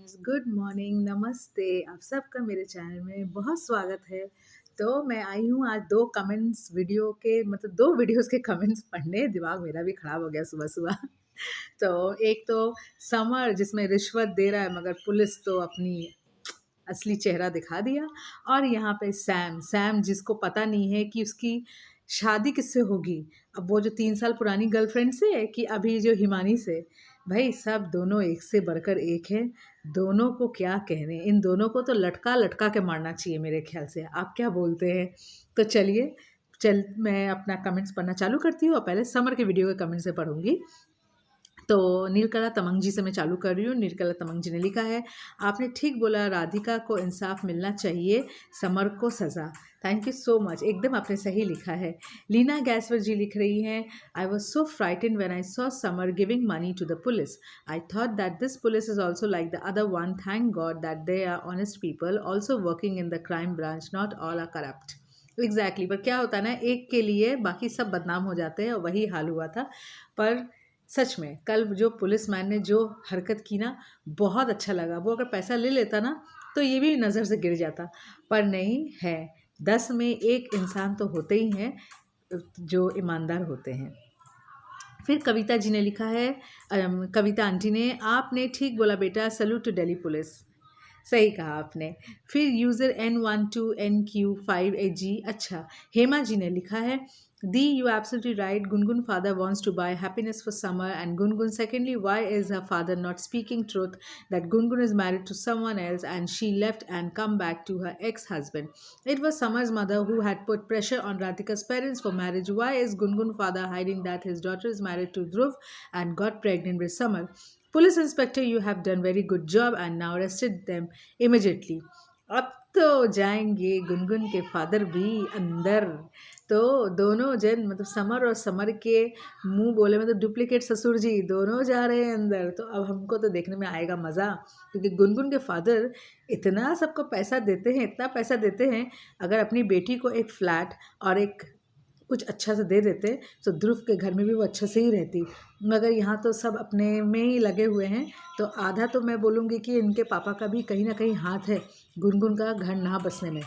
Friends, good morning, नमस्ते। आप सबका मेरे चैनल में बहुत स्वागत है। तो मैं आई हूँ आज दो कमेंट्स वीडियो के मतलब दो वीडियोस के कमेंट्स पढ़ने। दिमाग मेरा भी खराब हो गया सुबह सुबह। तो एक तो समर जिसमें रिश्वत दे रहा है मगर पुलिस तो अपनी असली चेहरा दिखा दिया। और यहाँ पे सैम सैम जिसको पता नहीं है कि उसकी शादी किससे होगी। अब वो जो 3 साल पुरानी गर्लफ्रेंड से है कि अभी जो हिमानी से। भाई सब दोनों एक से बढ़कर एक है। दोनों को क्या कहने, इन दोनों को तो लटका लटका के मारना चाहिए मेरे ख्याल से। आप क्या बोलते हैं? तो चलिए मैं अपना कमेंट्स पढ़ना चालू करती हूँ और पहले समर के वीडियो के कमेंट से पढ़ूंगी। तो नीलकला तमंग जी से मैं चालू कर रही हूँ। नीलकला तमंग जी ने लिखा है, आपने ठीक बोला, राधिका को इंसाफ मिलना चाहिए, समर को सज़ा। थैंक यू सो मच, एकदम आपने सही लिखा है। लीना गैसवर जी लिख रही हैं, I was so frightened when I saw Samar giving money to the police. I thought that this police is also like the other one. Thank God that they are honest people also working in the crime branch, not all are corrupt. Exactly, पर क्या होता है ना, एक के लिए बाकी सब बदनाम हो जाते हैं और वही हाल हुआ था। पर सच में कल जो पुलिसमैन ने जो हरकत की ना, बहुत अच्छा लगा। वो अगर पैसा ले लेता ना तो ये भी नज़र से गिर जाता, पर नहीं है। 10 में एक इंसान तो होते ही हैं जो ईमानदार होते हैं। फिर कविता जी ने लिखा है, कविता आंटी ने, आपने ठीक बोला बेटा, सल्यूट टू दिल्ली पुलिस। सही कहा आपने। फिर यूज़र N12NQ5AG, अच्छा। हेमा जी ने लिखा है, दी you absolutely right, Gungun father wants to buy happiness for Summer and Gungun. Secondly, why is her father not speaking truth that Gungun is married to someone else and she left and come back to her ex-husband? It was Summer's mother who had put pressure on Radhika's parents for marriage. Why is Gungun father hiding that his daughter is married to Dhruv and got pregnant with Summer? Police inspector, you have done very good job and now arrested them immediately. अब तो जाएंगे गुनगुन के father भी अंदर। तो दोनों जन मतलब समर और समर के मुंह बोले मतलब डुप्लीकेट ससुर जी दोनों जा रहे हैं अंदर। तो अब हमको तो देखने में आएगा मज़ा, क्योंकि गुनगुन के फादर इतना सबको पैसा देते हैं, इतना पैसा देते हैं। अगर अपनी बेटी को एक फ्लैट और एक कुछ अच्छा से दे देते तो ध्रुव के घर में भी वो अच्छे से ही रहती। मगर यहाँ तो सब अपने में ही लगे हुए हैं। तो आधा तो मैं बोलूँगी कि इनके पापा का भी कहीं ना कहीं हाथ है गुनगुन का घर ना बसने में।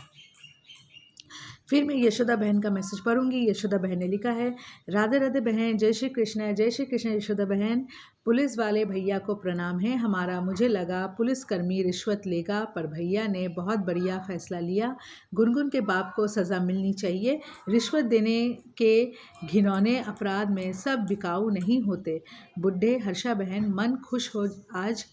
फिर मैं यशोदा बहन का मैसेज पढ़ूंगी। यशोदा बहन ने लिखा है, राधे राधे बहन, जय श्री कृष्ण। जय श्री कृष्ण यशोदा बहन। पुलिस वाले भैया को प्रणाम है हमारा। मुझे लगा पुलिसकर्मी रिश्वत लेगा, पर भैया ने बहुत बढ़िया फैसला लिया। गुनगुन के बाप को सज़ा मिलनी चाहिए। रिश्वत देने के घिनौने अपराध में सब बिकाऊ नहीं होते। बुढ़े हर्षा बहन, मन खुश हो आज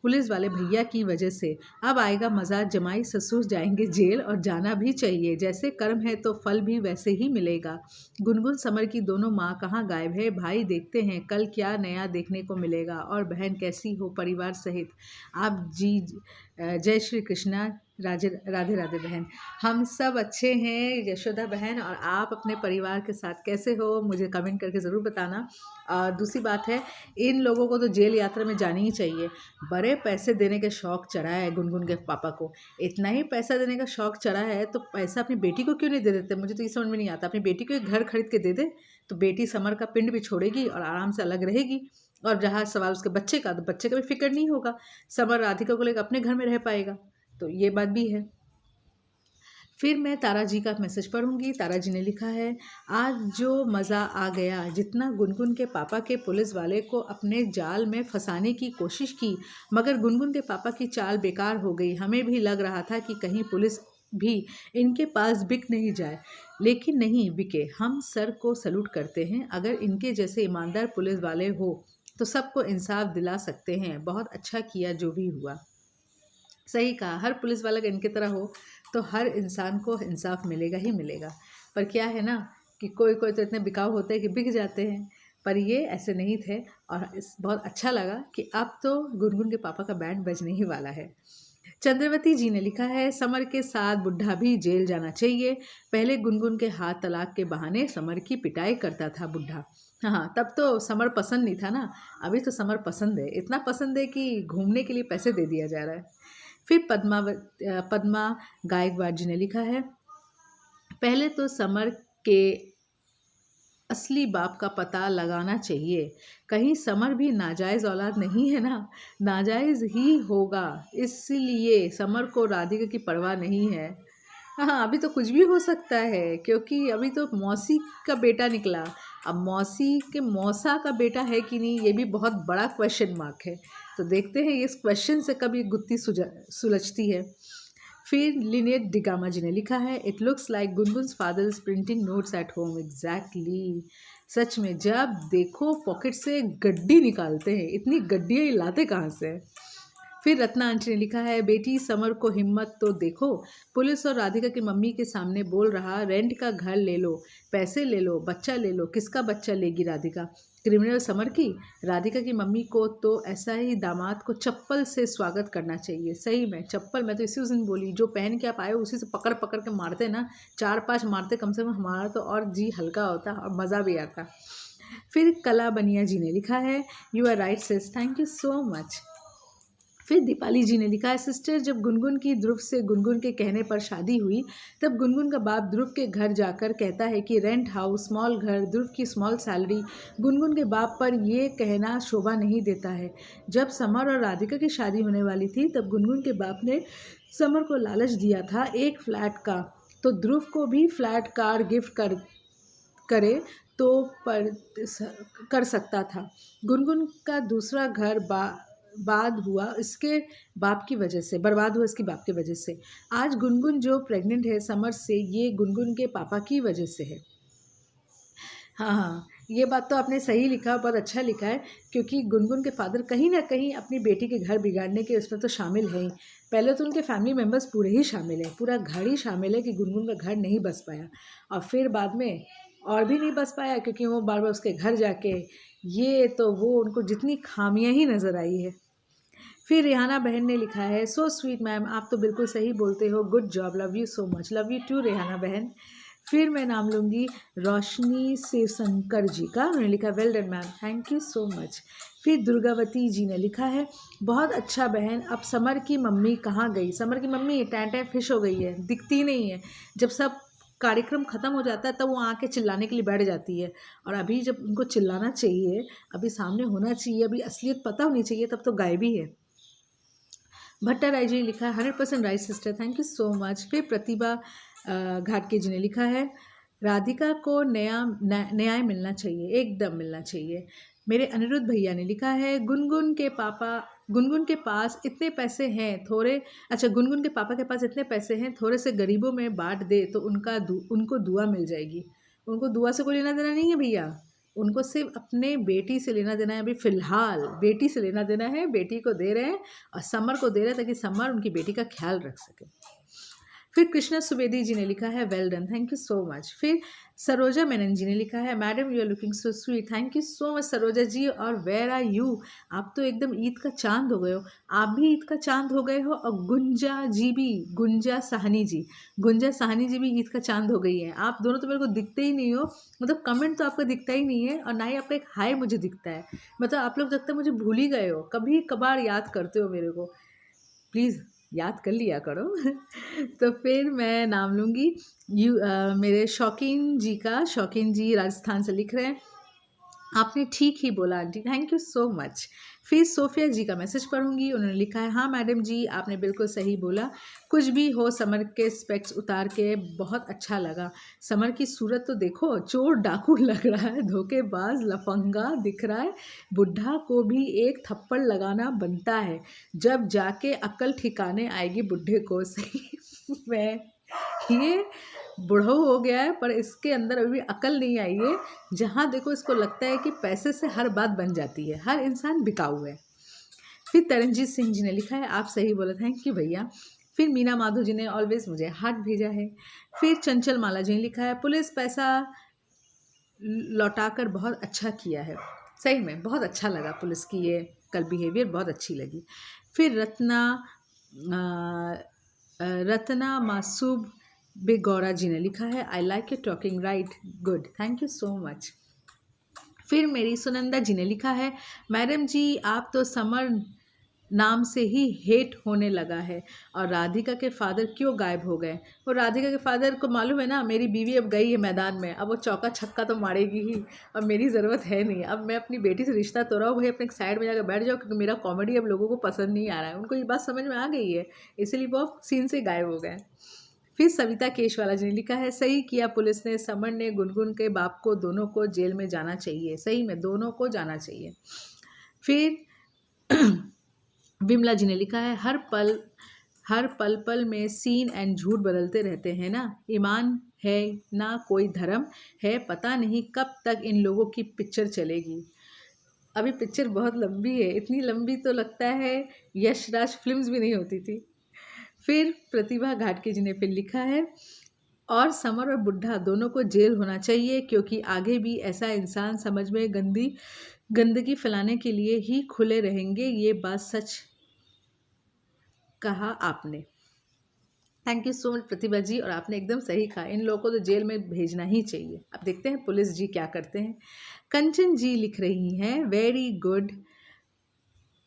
पुलिस वाले भैया की वजह से। अब आएगा मज़ा, जमाई ससुर जाएंगे जेल और जाना भी चाहिए। जैसे कर्म है तो फल भी वैसे ही मिलेगा। गुनगुन समर की दोनों माँ कहाँ गायब है भाई, देखते हैं कल क्या नया देखने को मिलेगा। और बहन कैसी हो परिवार सहित आप जी? जय श्री कृष्णा। राधे राधे राधे बहन, हम सब अच्छे हैं यशोदा बहन। और आप अपने परिवार के साथ कैसे हो मुझे कमेंट करके ज़रूर बताना। और दूसरी बात है, इन लोगों को तो जेल यात्रा में जानी ही चाहिए। बड़े पैसे देने के शौक चढ़ा है गुनगुन के पापा को। इतना ही पैसा देने का शौक चढ़ा है तो पैसा अपनी बेटी को क्यों नहीं दे देते? मुझे तो ये समझ में नहीं आता। अपनी बेटी को एक घर खरीद के दे दे तो बेटी समर का पिंड भी छोड़ेगी और आराम से अलग रहेगी। और जहाँ सवाल उसके बच्चे का, तो बच्चे का भी फिक्र नहीं होगा। समर राधिका को लेकर अपने घर में रह पाएगा। तो ये बात भी है। फिर मैं तारा जी का मैसेज पढ़ूंगी। तारा जी ने लिखा है, आज जो मज़ा आ गया जितना गुनगुन के पापा के पुलिस वाले को अपने जाल में फंसाने की कोशिश की, मगर गुनगुन के पापा की चाल बेकार हो गई। हमें भी लग रहा था कि कहीं पुलिस भी इनके पास बिक नहीं जाए, लेकिन नहीं बिके। हम सर को सल्यूट करते हैं। अगर इनके जैसे ईमानदार पुलिस वाले हो तो सबको इंसाफ दिला सकते हैं। बहुत अच्छा किया जो भी हुआ। सही कहा, हर पुलिस वाला इनकी तरह हो तो हर इंसान को इंसाफ मिलेगा ही मिलेगा। पर क्या है ना कि कोई कोई तो इतने बिकाऊ होते हैं कि बिक जाते हैं, पर ये ऐसे नहीं थे। और बहुत अच्छा लगा कि अब तो गुनगुन के पापा का बैंड बजने ही वाला है। चंद्रवती जी ने लिखा है, समर के साथ बुढ़ा भी जेल जाना चाहिए। पहले गुनगुन के हाथ तलाक के बहाने समर की पिटाई करता था बुढ़ा। हाँ, तब तो समर पसंद नहीं था ना। अभी तो समर पसंद है, इतना पसंद है कि घूमने के लिए पैसे दे दिया जा रहा है। फिर पद्मा गायकवाड़ जी ने लिखा है, पहले तो समर के असली बाप का पता लगाना चाहिए। कहीं समर भी नाजायज़ औलाद नहीं है ना? नाजायज़ ही होगा, इसलिए समर को राधिका की परवाह नहीं है। हाँ, अभी तो कुछ भी हो सकता है, क्योंकि अभी तो मौसी का बेटा निकला। अब मौसी के मौसा का बेटा है कि नहीं, ये भी बहुत बड़ा क्वेश्चन मार्क है। तो देखते हैं इस क्वेश्चन से कब ये गुत्थी सुलझती है। फिर लिनेट डिगामा जी ने लिखा है, it looks like Gungun's father is printing notes at home. Exactly, सच में जब देखो पॉकेट से गड्डी निकालते हैं। इतनी गड्डियाँ लाते कहाँ से हैं? फिर रत्ना आंटी ने लिखा है, बेटी समर को हिम्मत तो देखो, पुलिस और राधिका की मम्मी के सामने बोल रहा रेंट का घर ले लो, पैसे ले लो, बच्चा ले लो। किसका बच्चा लेगी राधिका? क्रिमिनल समर की? राधिका की मम्मी को तो ऐसा ही दामाद को चप्पल से स्वागत करना चाहिए। सही में चप्पल, मैं तो इसी उस दिन बोली, जो पहन के आप आए हो उसी से पकड़ पकड़ के मारते ना, 4-5 मारते कम से कम, हमारा तो और जी हल्का होता और मज़ा भी आता। फिर कला बनिया जी ने लिखा है, you are right sis, thank you so much. फिर दीपाली जी ने लिखा है, सिस्टर जब गुनगुन की ध्रुव से गुनगुन के कहने पर शादी हुई, तब गुनगुन का बाप ध्रुव के घर जाकर कहता है कि रेंट हाउस, स्मॉल घर, ध्रुव की स्मॉल सैलरी। गुनगुन के बाप पर यह कहना शोभा नहीं देता है। जब समर और राधिका की शादी होने वाली थी, तब गुनगुन के बाप ने समर को लालच दिया था एक फ्लैट का, तो ध्रुव को भी फ्लैट कार गिफ्ट करे तो पर कर सकता था। गुनगुन का दूसरा घर बाद हुआ इसके बाप की वजह से, बर्बाद हुआ इसके बाप की वजह से। आज गुनगुन जो प्रेग्नेंट है समर से, ये गुनगुन के पापा की वजह से है। हाँ हाँ, ये बात तो आपने सही लिखा, बहुत अच्छा लिखा है, क्योंकि गुनगुन के फादर कहीं ना कहीं अपनी बेटी के घर बिगाड़ने के उसमें तो शामिल हैं ही। पहले तो उनके फैमिली मेम्बर्स पूरे ही शामिल हैं, पूरा घर ही शामिल है कि गुनगुन का घर नहीं बस पाया, और फिर बाद में और भी नहीं बस पाया क्योंकि वो बार बार उसके घर जाके ये तो वो, उनको जितनी खामियां ही नज़र आई है। फिर रेहाना बहन ने लिखा है, सो स्वीट मैम, आप तो बिल्कुल सही बोलते हो, good job, love you so much. Love you too Rehana बहन। फिर मैं नाम लूँगी रोशनी शिवशंकर जी का, उन्होंने लिखा well done ma'am, thank you so much. फिर दुर्गावती जी ने लिखा है, बहुत अच्छा बहन, अब समर की मम्मी कहाँ गई? समर की मम्मी टैं फिश हो गई है, दिखती नहीं है। जब सब कार्यक्रम ख़त्म हो जाता है तब वो आके चिल्लाने के लिए बैठ जाती है, और अभी जब उनको चिल्लाना चाहिए, अभी सामने होना चाहिए, अभी असलियत पता होनी चाहिए, तब तो गायब ही है। भट्टा राय जी ने लिखा है, 100% right sister, thank you so much. फिर प्रतिभा घाटके जी ने लिखा है, राधिका को न्याय मिलना चाहिए, एकदम मिलना चाहिए। मेरे अनिरुद्ध भैया ने लिखा है, गुनगुन के पास इतने पैसे हैं, थोड़े, अच्छा, गुनगुन के पापा के पास इतने पैसे हैं, थोड़े से गरीबों में बांट दे तो उनको दुआ मिल जाएगी। उनको दुआ से कोई लेना देना नहीं है भैया, उनको सिर्फ अपने बेटी से लेना देना है। अभी फ़िलहाल बेटी से लेना देना है, बेटी को दे रहे हैं और समर को दे रहे हैं ताकि समर उनकी बेटी का ख्याल रख सके। फिर कृष्णा सुवेदी जी ने लिखा है, well done, thank you so much. फिर सरोजा मेनन जी ने लिखा है, madam you are looking so sweet, thank you so much Saroja ji. और वेयर आर यू? आप तो एकदम ईद का चांद हो गए हो, आप भी ईद का चांद हो गए हो, और गुंजा जी भी, गुंजा साहनी जी भी ईद का चांद हो गई है। आप दोनों तो मेरे को दिखते ही नहीं हो, मतलब कमेंट तो आपका दिखता ही नहीं है, और ना ही आपका एक हाय मुझे दिखता है। मतलब आप लोग लगता है मुझे भूल ही गए हो, कभी कभार याद करते हो मेरे को, प्लीज़ याद कर लिया करो। तो फिर मैं नाम लूँगी मेरे शौकीन जी का। शौकीन जी राजस्थान से लिख रहे हैं, आपने ठीक ही बोला aunty, thank you so much. फिर सोफिया जी का मैसेज पढ़ूंगी, उन्होंने लिखा है, हाँ मैडम जी आपने बिल्कुल सही बोला, कुछ भी हो समर के स्पेक्स उतार के बहुत अच्छा लगा। समर की सूरत तो देखो, चोर डाकू लग रहा है, धोखेबाज लफंगा दिख रहा है, बुढ़ा को भी एक थप्पड़ लगाना बनता है, जब जाके अक्ल ठिकाने आएगी बुढ़े को। सही में ये बुढ़ऊ हो गया है, पर इसके अंदर अभी भी अकल नहीं आई है। जहाँ देखो इसको लगता है कि पैसे से हर बात बन जाती है, हर इंसान बिकाऊ है। फिर तरनजीत सिंह जी ने लिखा है, आप सही बोला, थैंक यू भैया। फिर मीना माधो जी ने ऑलवेज मुझे हार्ट भेजा है। फिर चंचल माला जी ने लिखा है, पुलिस पैसा लौटाकर बहुत अच्छा किया है। सही में बहुत अच्छा लगा, पुलिस की ये कल बिहेवियर बहुत अच्छी लगी। फिर रत्ना मासूब बेगौरा जी ने लिखा है, I like you talking right, good, thank you so much. फिर मेरी सुनंदा जी ने लिखा है, मैडम जी आप तो समर नाम से ही हेट होने लगा है। और राधिका के फादर क्यों गायब हो गए? वो राधिका के फादर को मालूम है ना, मेरी बीवी अब गई है मैदान में, अब वो चौका छक्का तो मारेगी ही, अब मेरी ज़रूरत है नहीं, अब मैं अपनी बेटी से रिश्ता तोड़ा, भाई अपने साइड में जाकर बैठ जाओ, क्योंकि मेरा कॉमेडी अब लोगों को पसंद नहीं आ रहा है। उनको ये बात समझ में आ गई है, इसलिए वो सीन से गायब हो गए। फिर सविता केशवाला जी ने लिखा है, सही किया पुलिस ने, समर ने गुनगुन के बाप को, दोनों को जेल में जाना चाहिए। सही में दोनों को जाना चाहिए। फिर विमला जी ने लिखा है, हर पल पल में सीन एंड झूठ बदलते रहते हैं ना, ईमान है ना कोई धर्म है, पता नहीं कब तक इन लोगों की पिक्चर चलेगी। अभी पिक्चर बहुत लंबी है, इतनी लंबी तो लगता है यशराज फिल्म्स भी नहीं होती थी। फिर प्रतिभा घाटके जी ने फिर लिखा है, और समर और बुढ़ा दोनों को जेल होना चाहिए, क्योंकि आगे भी ऐसा इंसान समझ में गंदगी फैलाने के लिए ही खुले रहेंगे। ये बात सच कहा आपने। थैंक यू सो मच प्रतिभा जी, और आपने एकदम सही कहा, इन लोगों को तो जेल में भेजना ही चाहिए। अब देखते हैं पुलिस जी क्या करते हैं। कंचन जी लिख रही हैं, वेरी गुड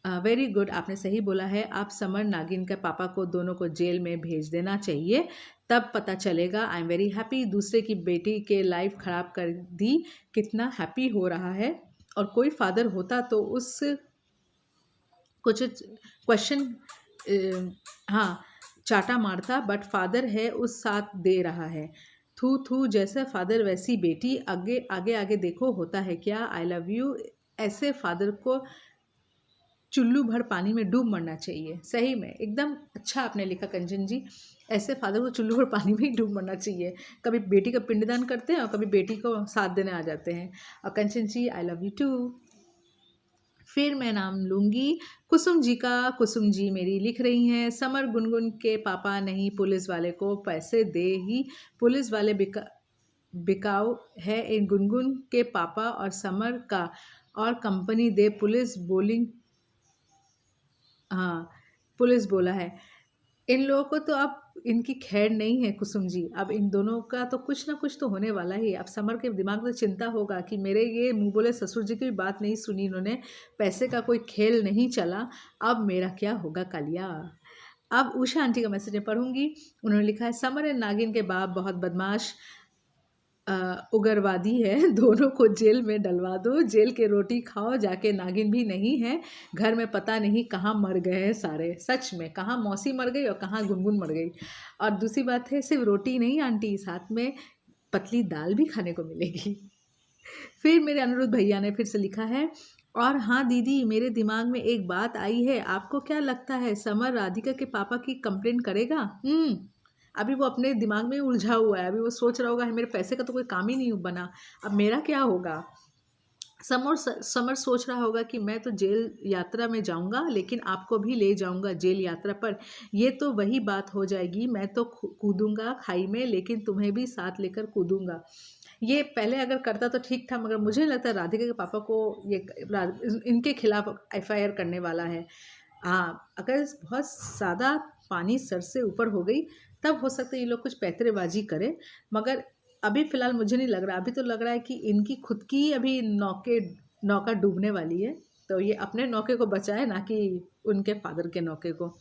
वेरी गुड, आपने सही बोला है। आप समर नागिन के पापा को दोनों को जेल में भेज देना चाहिए, तब पता चलेगा। आई एम वेरी हैप्पी, दूसरे की बेटी के लाइफ ख़राब कर दी, कितना हैप्पी हो रहा है। और कोई फादर होता तो उस कुछ क्वेश्चन हाँ चाटा मारता, बट फादर है उस साथ दे रहा है। थू थू, जैसा फादर वैसी बेटी, आगे आगे आगे देखो होता है क्या। आई लव यू, ऐसे फादर को चुल्लू भर पानी में डूब मरना चाहिए। सही में एकदम अच्छा आपने लिखा कंचन जी, ऐसे फादर को चुल्लू भर पानी में ही डूब मरना चाहिए। कभी बेटी का पिंडदान करते हैं और कभी बेटी को साथ देने आ जाते हैं। और कंचन जी आई लव यू टू। फिर मैं नाम लूँगी कुसुम जी का। कुसुम जी मेरी लिख रही हैं, समर गुनगुन के पापा नहीं, पुलिस वाले को पैसे दे ही, पुलिस वाले बिकाऊ है इन गुनगुन के पापा और समर का, और कंपनी दे पुलिस बोलिंग। हाँ पुलिस बोला है। इन लोगों को तो अब इनकी खैर नहीं है कुसुम जी, अब इन दोनों का तो कुछ ना कुछ तो होने वाला ही। अब समर के दिमाग में चिंता होगा कि मेरे ये मुंह बोले ससुर जी की भी बात नहीं सुनी इन्होंने, पैसे का कोई खेल नहीं चला, अब मेरा क्या होगा कालिया। अब उषा आंटी का मैसेज मैं पढ़ूंगी। उन्होंने लिखा है, समर एंड नागिन के बाप बहुत बदमाश उग्रवादी है, दोनों को जेल में डलवा दो, जेल के रोटी खाओ जाके। नागिन भी नहीं है घर में, पता नहीं कहाँ मर गए हैं सारे। सच में कहाँ मौसी मर गई और कहाँ गुनगुन मर गई। और दूसरी बात है, सिर्फ रोटी नहीं आंटी, साथ में पतली दाल भी खाने को मिलेगी। फिर मेरे अनिरुद्ध भैया ने फिर से लिखा है, और हाँ दीदी, मेरे दिमाग में एक बात आई है, आपको क्या लगता है समर राधिका के पापा की कंप्लेंट करेगा? अभी वो अपने दिमाग में उलझा हुआ है, अभी वो सोच रहा होगा मेरे पैसे का तो कोई काम ही नहीं बना, अब मेरा क्या होगा। समर सोच रहा होगा कि मैं तो जेल यात्रा में जाऊंगा, लेकिन आपको भी ले जाऊंगा जेल यात्रा पर, ये तो वही बात हो जाएगी, मैं तो कूदूंगा खाई में, लेकिन तुम्हें भी साथ लेकर कूदूंगा। ये पहले अगर करता तो ठीक था, मगर मुझे नहीं लगता राधिका के पापा को ये इनके खिलाफ एफआईआर करने वाला है। हाँ अगर बहुत ज़्यादा पानी सर से ऊपर हो गई तब हो सकता है ये लोग कुछ पैतरेबाजी करें, मगर अभी फ़िलहाल मुझे नहीं लग रहा। अभी तो लग रहा है कि इनकी खुद की अभी नौका डूबने वाली है, तो ये अपने नौके को बचाए, ना कि उनके फादर के नौके को।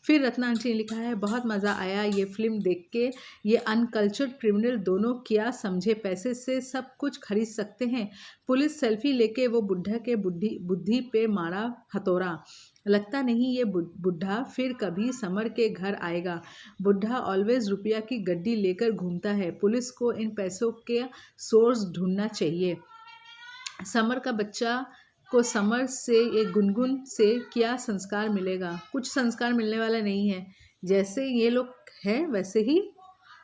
फिर रत्ना आंटी ने लिखा है, बहुत मज़ा आया ये फिल्म देख के, ये अनकल्चर्ड क्रिमिनल दोनों क्या समझे पैसे से सब कुछ खरीद सकते हैं। पुलिस सेल्फी लेके वो बुढ़ा के बुद्धि पे मारा हथौड़ा, लगता नहीं ये बुढ़ा फिर कभी समर के घर आएगा। बुढ़ा ऑलवेज रुपया की गड्डी लेकर घूमता है, पुलिस को इन पैसों के सोर्स ढूंढना चाहिए। समर का बच्चा को समर से एक गुनगुन से क्या संस्कार मिलेगा? कुछ संस्कार मिलने वाला नहीं है। जैसे ये लोग हैं वैसे ही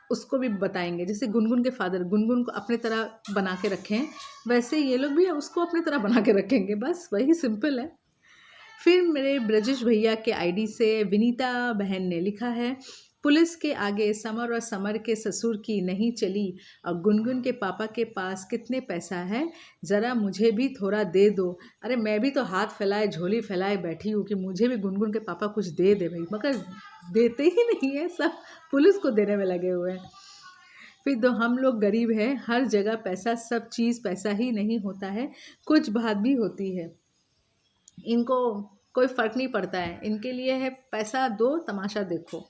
उसको भी बताएंगे, जैसे गुनगुन के फादर गुनगुन को अपने तरह बना के रखें, वैसे ये लोग भी उसको अपने तरह बना के रखेंगे, बस वही सिंपल है। फिर मेरे ब्रजेश भैया के आईडी से विनीता बहन ने लिखा है, पुलिस के आगे समर और समर के ससुर की नहीं चली, और गुनगुन के पापा के पास कितने पैसा है, ज़रा मुझे भी थोड़ा दे दो। अरे मैं भी तो हाथ फैलाए झोली फैलाए बैठी हूँ कि मुझे भी गुनगुन के पापा कुछ दे दे भाई, मगर देते ही नहीं है, सब पुलिस को देने में लगे हुए हैं। फिर तो हम लोग गरीब हैं, हर जगह पैसा, सब चीज़ पैसा ही नहीं होता है, कुछ बात भी होती है। इनको कोई फ़र्क नहीं पड़ता है, इनके लिए है पैसा दो तमाशा देखो।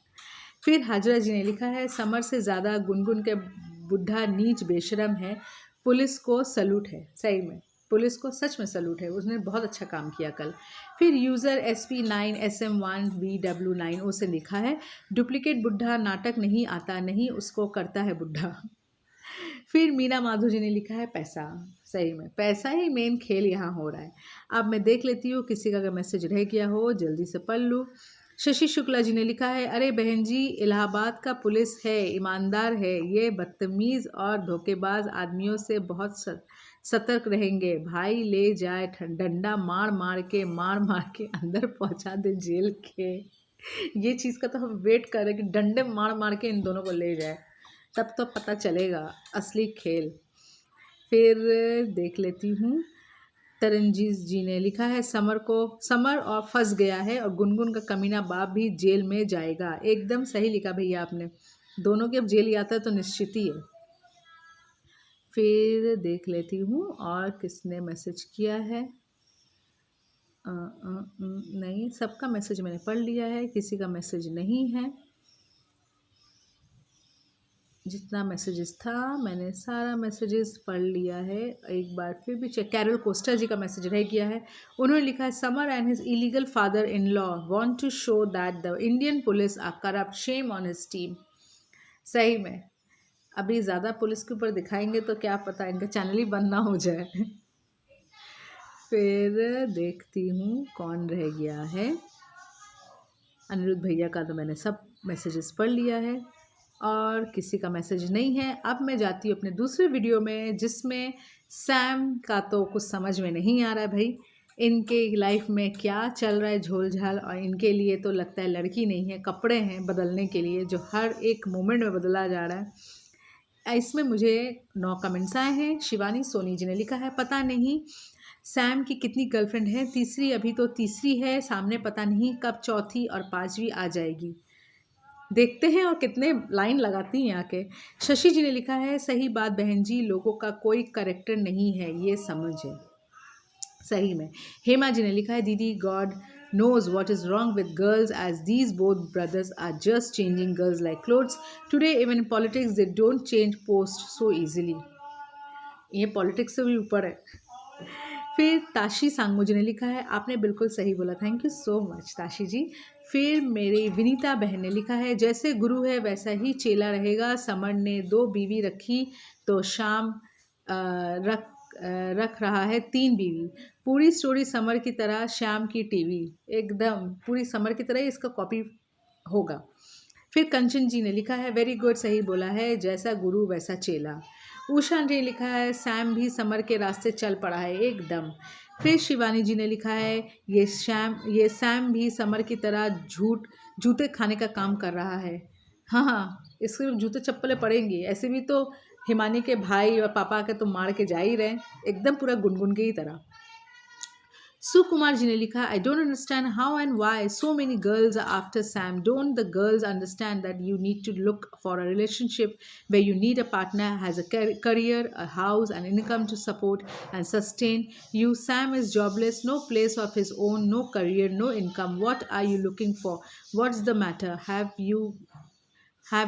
फिर हाजरा जी ने लिखा है समर से ज़्यादा गुनगुन के बुढ़ा नीच बेशरम है, पुलिस को सलूट है। सही में पुलिस को सच में सलूट है, उसने बहुत अच्छा काम किया कल। फिर यूज़र SP9SM1VW9O से लिखा है डुप्लीकेट बुढ़ा नाटक नहीं आता, नहीं उसको करता है बुढ़ा। फिर मीना माधो जी ने लिखा है पैसा। सही में पैसा ही मेन खेल यहाँ हो रहा है। अब मैं देख लेती हूँ किसी का अगर मैसेज रह गया हो जल्दी से पढ़ लूँ। शशि शुक्ला जी ने लिखा है अरे बहन जी इलाहाबाद का पुलिस है, ईमानदार है, ये बदतमीज़ और धोखेबाज आदमियों से बहुत सतर्क रहेंगे भाई, ले जाए डंडा मार मार के अंदर पहुंचा दे जेल के। ये चीज़ का तो हम वेट कर रहे हैं कि डंडे मार मार के इन दोनों को ले जाए, तब तो पता चलेगा असली खेल। फिर देख लेती हूँ तरनजीत जी ने लिखा है समर और फंस गया है और गुनगुन का कमीना बाप भी जेल में जाएगा। एकदम सही लिखा भैया आपने, दोनों की अब जेल यात्रा तो निश्चित ही है। फिर देख लेती हूँ और किसने मैसेज किया है। नहीं, सबका मैसेज मैंने पढ़ लिया है, किसी का मैसेज नहीं है। जितना मैसेजेस था मैंने सारा मैसेजेस पढ़ लिया है। एक बार फिर भी चेक, कैरल कोस्टा जी का मैसेज रह गया है। उन्होंने लिखा है Samar and his illegal father in law want to show that the Indian police are corrupt, shame on his team. सही में अभी ज़्यादा पुलिस के ऊपर दिखाएंगे तो क्या पता इनका चैनल ही बंद ना हो जाए। फिर देखती हूँ कौन रह गया है। अनिरुद्ध भैया का तो मैंने सब मैसेजेस पढ़ लिया है और किसी का मैसेज नहीं है। अब मैं जाती हूँ अपने दूसरे वीडियो में जिसमें सैम का तो कुछ समझ में नहीं आ रहा है भाई, इनके लाइफ में क्या चल रहा है झोल झाल, और इनके लिए तो लगता है लड़की नहीं है, कपड़े हैं बदलने के लिए जो हर एक मोमेंट में बदला जा रहा है। इसमें मुझे 9 कमेंट्स आए हैं। शिवानी सोनी जी ने लिखा है पता नहीं सैम की कितनी गर्लफ्रेंड है, तीसरी, अभी तो तीसरी है सामने, पता नहीं कब चौथी और 5वीं आ जाएगी। देखते हैं और कितने लाइन लगाती हैं आके। शशि जी ने लिखा है सही बात बहन जी, लोगों का कोई करेक्टर नहीं है, ये समझे। सही में। हेमा जी ने लिखा है दीदी God knows what is wrong with girls as these both brothers are just changing girls like clothes. Today even in politics they don't change posts so easily. ये पॉलिटिक्स से भी ऊपर है। फिर ताशी सांगमू जी ने लिखा है आपने बिल्कुल सही बोला, thank you so much Tashi ji. फिर मेरी विनीता बहन ने लिखा है जैसे गुरु है वैसा ही चेला रहेगा, समर ने 2 बीवी रखी तो शाम रख रहा है 3 बीवी, पूरी स्टोरी समर की तरह श्याम की टीवी, एकदम पूरी समर की तरह ही इसका कॉपी होगा। फिर कंचन जी ने लिखा है वेरी गुड, सही बोला है, जैसा गुरु वैसा चेला। उषा ने लिखा है सैम भी समर के रास्ते चल पड़ा है एकदम। फिर शिवानी जी ने लिखा है ये सैम भी समर की तरह जूते खाने का काम कर रहा है। हाँ, इसके जूते चप्पलें पड़ेंगी, ऐसे भी तो हिमानी के भाई और पापा के तो मार के जा ही रहे, एकदम पूरा गुनगुन की ही तरह। सुकुमार जी ने लिखा I don't understand how and why so many girls are after Sam, don't the girls understand that you need to look for a relationship where you need a partner has a career, a house, and income to support and sustain you. Sam is jobless, no place of his own, no career, no income. What are you looking for? What's the matter? Have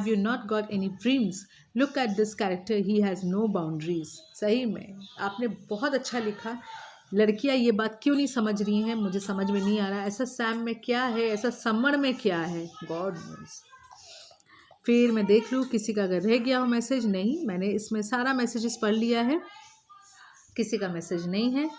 you not got any dreams? Look at this character, he has no boundaries. सही में आपने बहुत अच्छा लिखा। लड़कियां ये बात क्यों नहीं समझ रही हैं, मुझे समझ में नहीं आ रहा। ऐसा सैम में क्या है, ऐसा समर में क्या है, गॉड नोस। फिर मैं देख लूँ किसी का अगर रह गया हो मैसेज। नहीं, मैंने इसमें सारा मैसेजेस पढ़ लिया है, किसी का मैसेज नहीं है।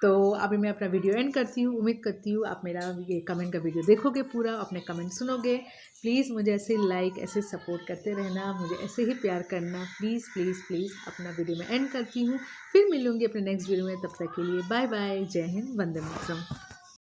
तो अभी मैं अपना वीडियो एंड करती हूँ। उम्मीद करती हूँ आप मेरा ये कमेंट का वीडियो देखोगे, पूरा अपने कमेंट सुनोगे। प्लीज़ मुझे ऐसे लाइक, ऐसे सपोर्ट करते रहना, मुझे ऐसे ही प्यार करना, प्लीज़ प्लीज़ प्लीज़। अपना वीडियो में एंड करती हूँ, फिर मिलूँगी अपने नेक्स्ट वीडियो में। तब तक के लिए बाय बाय, जय हिंद, वंदे मातरम।